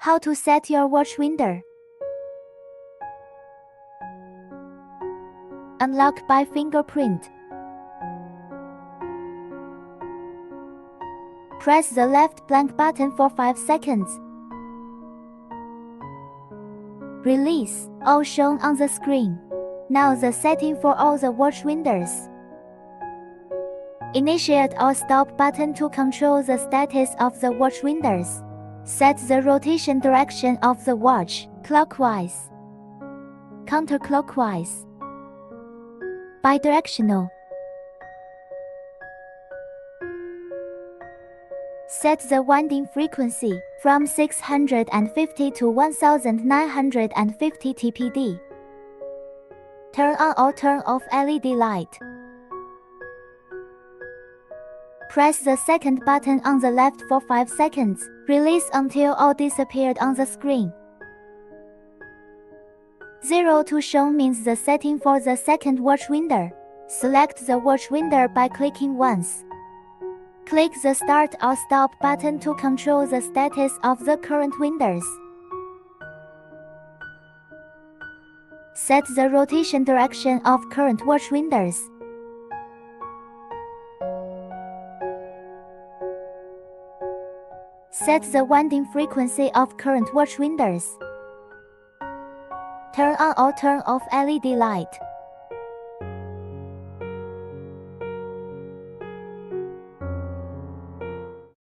How to set your watch winder. Unlock by fingerprint. Press the left blank button for 5 seconds. Release, all shown on the screen. Now the setting for all the watch winders. Initiate or stop button to control the status of the watch winders. Set the rotation direction of the watch, clockwise, counterclockwise, bidirectional. Set the winding frequency from 650 to 1950 TPD. Turn on or turn off LED light. Press the second button on the left for 5 seconds. Release until all disappeared on the screen. 0 to shown means the setting for the second watch winder. Select the watch winder by clicking once. Click the start or stop button to control the status of the current winders. Set the rotation direction of current watch winders. Set the winding frequency of current watch winders. Turn on or turn off LED light.